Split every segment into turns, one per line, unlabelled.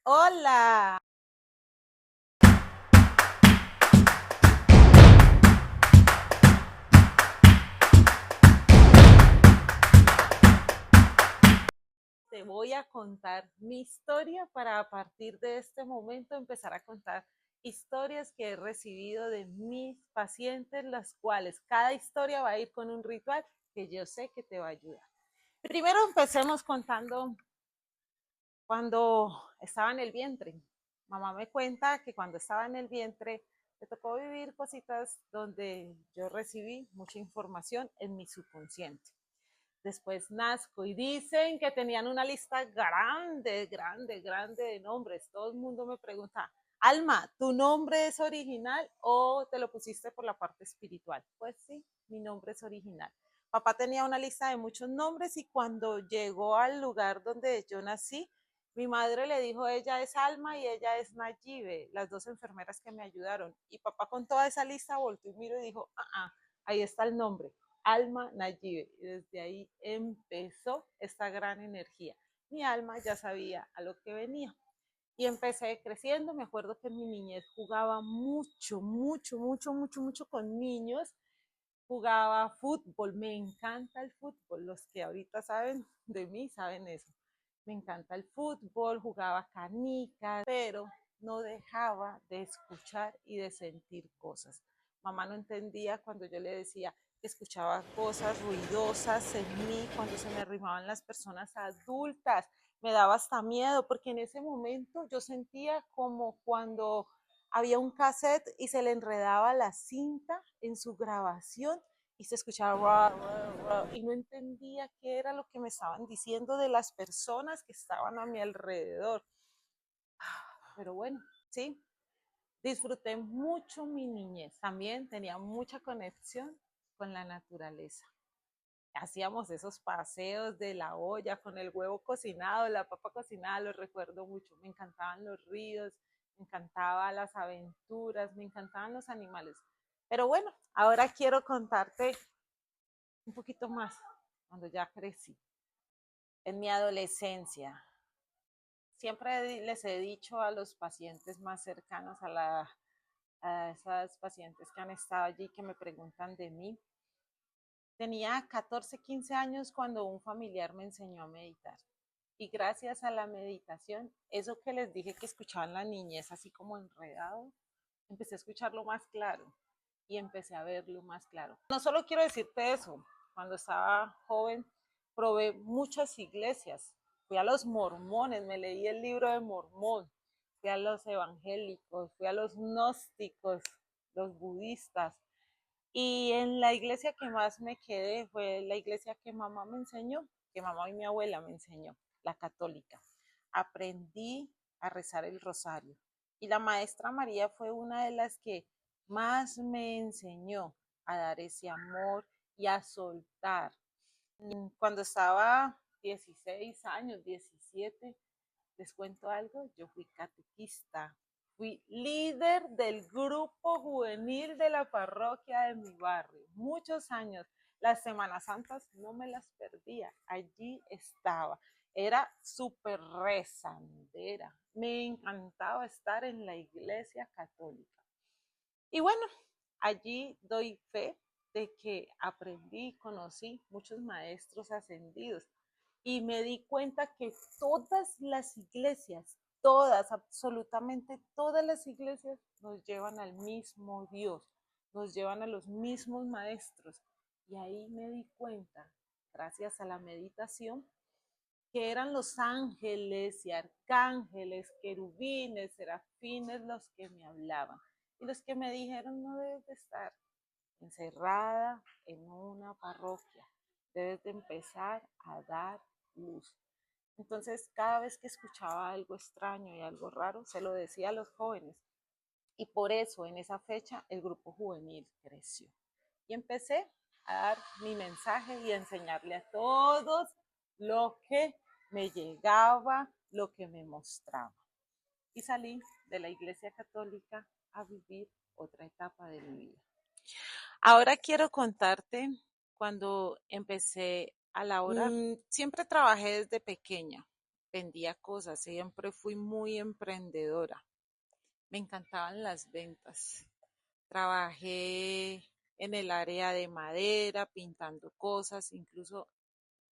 Hola. Te voy a contar mi historia para a partir de este momento empezar a contar historias que he recibido de mis pacientes, las cuales cada historia va a ir con un ritual que yo sé que te va a ayudar. Primero empecemos contando cuando estaba en el vientre. Mamá me cuenta que cuando estaba en el vientre me tocó vivir cositas donde yo recibí mucha información en mi subconsciente. Después nazco y dicen que tenían una lista grande, grande, grande de nombres. Todo el mundo me pregunta, Alma, ¿tu nombre es original o te lo pusiste por la parte espiritual? Pues sí, mi nombre es original. Papá tenía una lista de muchos nombres y cuando llegó al lugar donde yo nací, mi madre le dijo, ella es Alma y ella es Nayibe, las dos enfermeras que me ayudaron. Y papá con toda esa lista volteó y miró y dijo, ahí está el nombre. Alma Nayibe. Y desde ahí empezó esta gran energía. Mi alma ya sabía a lo que venía. Y empecé creciendo. Me acuerdo que en mi niñez jugaba mucho, mucho, mucho, mucho, mucho con niños. Jugaba fútbol. Me encanta el fútbol. Los que ahorita saben de mí saben eso. Me encanta el fútbol, jugaba canicas, pero no dejaba de escuchar y de sentir cosas. Mamá no entendía cuando yo le decía que escuchaba cosas ruidosas en mí, cuando se me arrimaban las personas adultas. Me daba hasta miedo, porque en ese momento yo sentía como cuando había un cassette y se le enredaba la cinta en su grabación y se escuchaba y no entendía qué era lo que me estaban diciendo de las personas que estaban a mi alrededor. Pero bueno, sí, disfruté mucho mi niñez. También tenía mucha conexión con la naturaleza. Hacíamos esos paseos de la olla con el huevo cocinado, la papa cocinada, lo recuerdo mucho. Me encantaban los ríos, me encantaban las aventuras, me encantaban los animales. Pero bueno, ahora quiero contarte un poquito más cuando ya crecí. En mi adolescencia, siempre les he dicho a los pacientes más cercanos, a esas pacientes que han estado allí, que me preguntan de mí. Tenía 14, 15 años cuando un familiar me enseñó a meditar. Y gracias a la meditación, eso que les dije que escuchaba en la niñez, así como enredado, empecé a escucharlo más claro y empecé a verlo más claro. No solo quiero decirte eso, cuando estaba joven probé muchas iglesias, fui a los mormones, me leí el libro de Mormón, fui a los evangélicos, fui a los gnósticos, los budistas, y en la iglesia que más me quedé fue la iglesia que mamá me enseñó, que mamá y mi abuela me enseñó, la católica. Aprendí a rezar el rosario. Y la maestra María fue una de las que más me enseñó a dar ese amor y a soltar. Cuando estaba 16 años, 17, les cuento algo, yo fui catequista, fui líder del grupo juvenil de la parroquia de mi barrio, muchos años. Las Semanas Santas no me las perdía, allí estaba. Era súper rezandera, me encantaba estar en la iglesia católica. Y bueno, allí doy fe de que aprendí y conocí muchos maestros ascendidos y me di cuenta que todas las iglesias, todas, absolutamente todas las iglesias nos llevan al mismo Dios, nos llevan a los mismos maestros. Y ahí me di cuenta, gracias a la meditación, que eran los ángeles y arcángeles, querubines, serafines los que me hablaban y los que me dijeron no debes de estar encerrada en una parroquia, debes de empezar a dar luz. Entonces, cada vez que escuchaba algo extraño y algo raro, se lo decía a los jóvenes. Y por eso, en esa fecha, el grupo juvenil creció. Y empecé a dar mi mensaje y a enseñarle a todos lo que me llegaba, lo que me mostraba. Y salí de la Iglesia Católica a vivir otra etapa de mi vida. Ahora quiero contarte cuando empecé a la hora. Siempre trabajé desde pequeña, vendía cosas, siempre fui muy emprendedora. Me encantaban las ventas. Trabajé en el área de madera, pintando cosas, incluso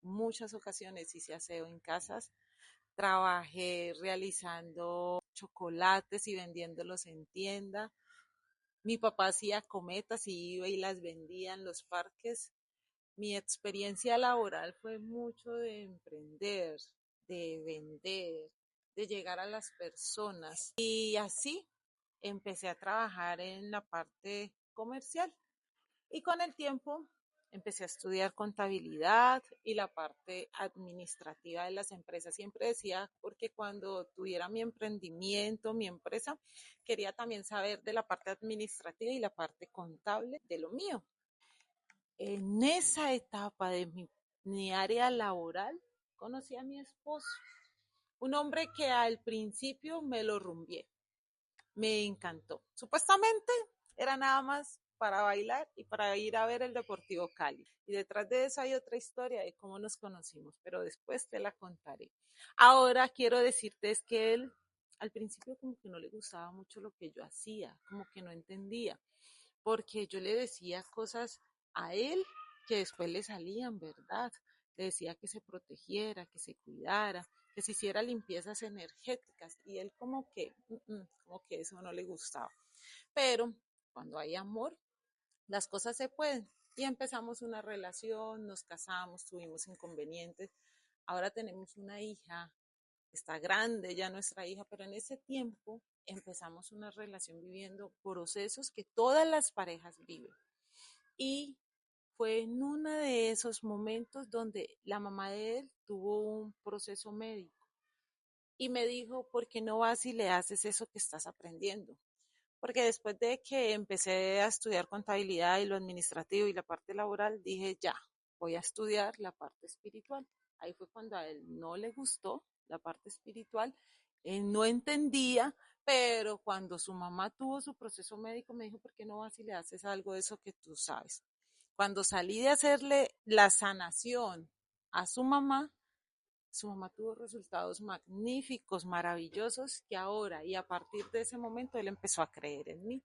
muchas ocasiones hice aseo en casas. Trabajé realizando chocolates y vendiéndolos en tienda. Mi papá hacía cometas y iba y las vendía en los parques. Mi experiencia laboral fue mucho de emprender, de vender, de llegar a las personas. Y así empecé a trabajar en la parte comercial. Y con el tiempo empecé a estudiar contabilidad y la parte administrativa de las empresas. Siempre decía, porque cuando tuviera mi emprendimiento, mi empresa, quería también saber de la parte administrativa y la parte contable de lo mío. En esa etapa de mi área laboral, conocí a mi esposo, un hombre que al principio me lo rumbié, me encantó. Supuestamente era nada más para bailar y para ir a ver el Deportivo Cali. Y detrás de eso hay otra historia de cómo nos conocimos, pero después te la contaré. Ahora quiero decirte es que él al principio como que no le gustaba mucho lo que yo hacía, como que no entendía, porque yo le decía cosas a él que después le salían, ¿verdad? Le decía que se protegiera, que se cuidara, que se hiciera limpiezas energéticas y él como que eso no le gustaba. Pero cuando hay amor, las cosas se pueden. Y empezamos una relación, nos casamos, tuvimos inconvenientes. Ahora tenemos una hija, está grande ya nuestra hija, pero en ese tiempo empezamos una relación viviendo procesos que todas las parejas viven. Y fue en uno de esos momentos donde la mamá de él tuvo un proceso médico y me dijo, ¿por qué no vas y le haces eso que estás aprendiendo? Porque después de que empecé a estudiar contabilidad y lo administrativo y la parte laboral, dije, ya, voy a estudiar la parte espiritual. Ahí fue cuando a él no le gustó la parte espiritual, él no entendía, pero cuando su mamá tuvo su proceso médico, me dijo, ¿por qué no vas y le haces algo de eso que tú sabes? Cuando salí de hacerle la sanación a su mamá tuvo resultados magníficos, maravillosos, que ahora y a partir de ese momento él empezó a creer en mí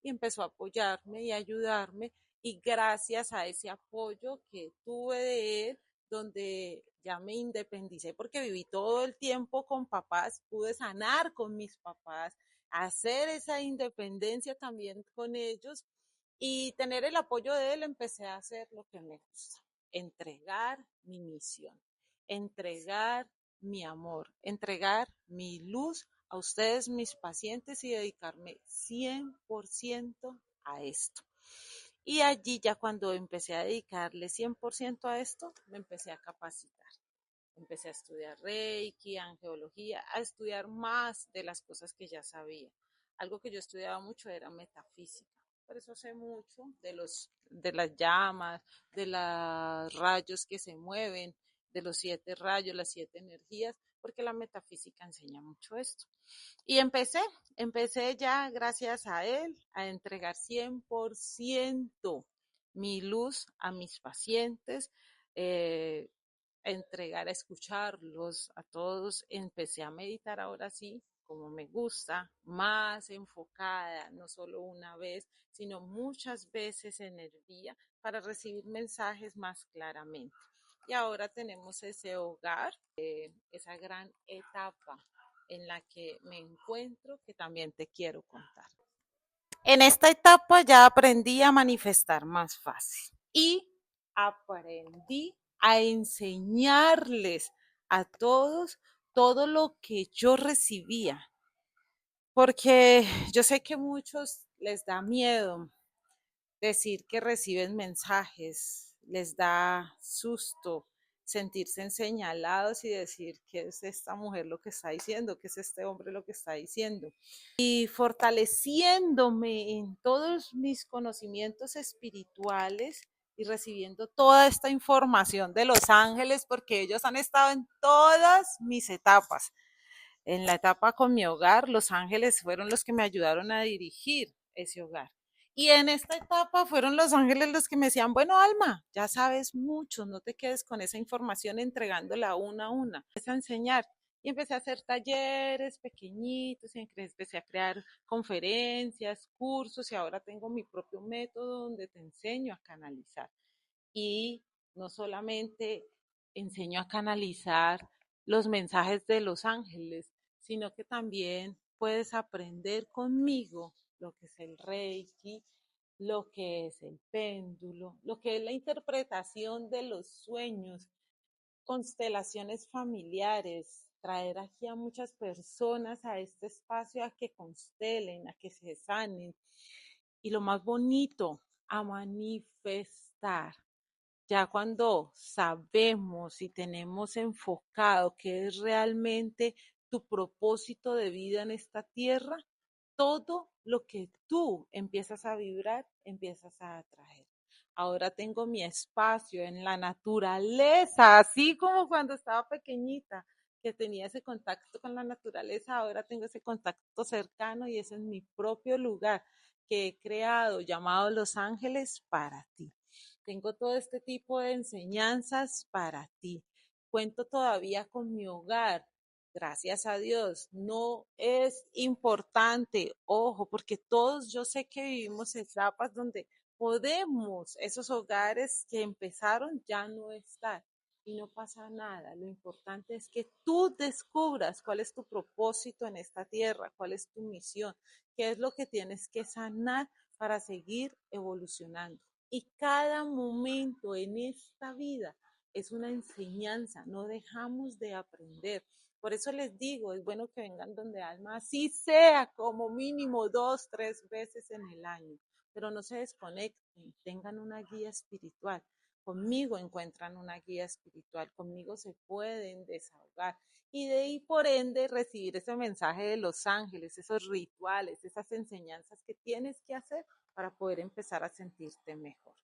y empezó a apoyarme y a ayudarme y gracias a ese apoyo que tuve de él, donde ya me independicé porque viví todo el tiempo con papás, pude sanar con mis papás, hacer esa independencia también con ellos y tener el apoyo de él, empecé a hacer lo que me gusta, entregar mi misión, entregar mi amor, entregar mi luz a ustedes, mis pacientes, y dedicarme 100% a esto. Y allí ya cuando empecé a dedicarle 100% a esto, me empecé a capacitar. Empecé a estudiar Reiki, angeología, a estudiar más de las cosas que ya sabía. Algo que yo estudiaba mucho era metafísica. Por eso sé mucho de las llamas, de los rayos que se mueven, de los 7 rayos, las 7 energías, porque la metafísica enseña mucho esto. Y empecé ya gracias a él a entregar 100% mi luz a mis pacientes, eh, a entregar, a escucharlos a todos. Empecé a meditar ahora sí, como me gusta, más enfocada, no solo una vez, sino muchas veces en el día para recibir mensajes más claramente. Y ahora tenemos ese hogar, esa gran etapa en la que me encuentro que también te quiero contar. En esta etapa ya aprendí a manifestar más fácil y aprendí a enseñarles a todos todo lo que yo recibía, porque yo sé que a muchos les da miedo decir que reciben mensajes, les da susto sentirse señalados y decir que es esta mujer lo que está diciendo, que es este hombre lo que está diciendo. Y fortaleciéndome en todos mis conocimientos espirituales y recibiendo toda esta información de los ángeles, porque ellos han estado en todas mis etapas. En la etapa con mi hogar, los ángeles fueron los que me ayudaron a dirigir ese hogar. Y en esta etapa fueron los ángeles los que me decían, bueno, Alma, ya sabes mucho, no te quedes con esa información entregándola una a una. Es a enseñar. Y empecé a hacer talleres pequeñitos, empecé a crear conferencias, cursos y ahora tengo mi propio método donde te enseño a canalizar. Y no solamente enseño a canalizar los mensajes de los ángeles, sino que también puedes aprender conmigo lo que es el Reiki, lo que es el péndulo, lo que es la interpretación de los sueños, constelaciones familiares, traer aquí a muchas personas a este espacio a que constelen, a que se sanen. Y lo más bonito, a manifestar. Ya cuando sabemos y tenemos enfocado qué es realmente tu propósito de vida en esta tierra, todo lo que tú empiezas a vibrar, empiezas a atraer. Ahora tengo mi espacio en la naturaleza, así como cuando estaba pequeñita, que tenía ese contacto con la naturaleza, ahora tengo ese contacto cercano y ese es mi propio lugar que he creado llamado Los Ángeles para ti. Tengo todo este tipo de enseñanzas para ti. Cuento todavía con mi hogar, gracias a Dios. No es importante, ojo, porque todos yo sé que vivimos etapas donde podemos, esos hogares que empezaron ya no están y no pasa nada. Lo importante es que tú descubras cuál es tu propósito en esta tierra, cuál es tu misión, qué es lo que tienes que sanar para seguir evolucionando. Y cada momento en esta vida es una enseñanza, no dejamos de aprender. Por eso les digo, es bueno que vengan donde Alma, así sea como mínimo 2, 3 veces en el año, pero no se desconecten, tengan una guía espiritual. Conmigo encuentran una guía espiritual, conmigo se pueden desahogar y de ahí por ende recibir ese mensaje de los ángeles, esos rituales, esas enseñanzas que tienes que hacer para poder empezar a sentirte mejor.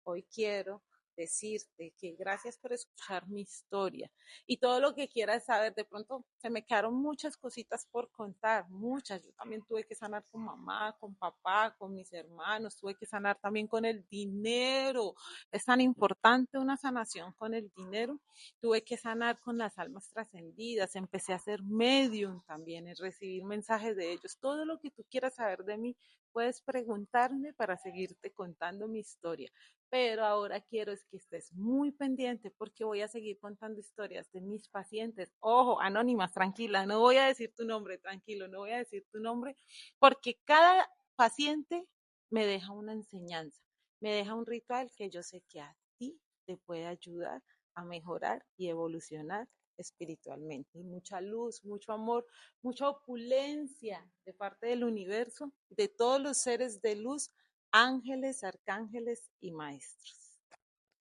Hoy quiero decirte que gracias por escuchar mi historia y todo lo que quieras saber. De pronto se me quedaron muchas cositas por contar, muchas. Yo también tuve que sanar con mamá, con papá, con mis hermanos, tuve que sanar también con el dinero. Es tan importante una sanación con el dinero. Tuve que sanar con las almas trascendidas, empecé a ser medium también, en recibir mensajes de ellos. Todo lo que tú quieras saber de mí, puedes preguntarme para seguirte contando mi historia, pero ahora quiero es que estés muy pendiente porque voy a seguir contando historias de mis pacientes. Ojo, anónimas, tranquila, no voy a decir tu nombre, tranquilo, no voy a decir tu nombre, porque cada paciente me deja una enseñanza, me deja un ritual que yo sé que a ti te puede ayudar a mejorar y evolucionar espiritualmente. Y mucha luz, mucho amor, mucha opulencia de parte del universo, de todos los seres de luz, ángeles, arcángeles y maestros.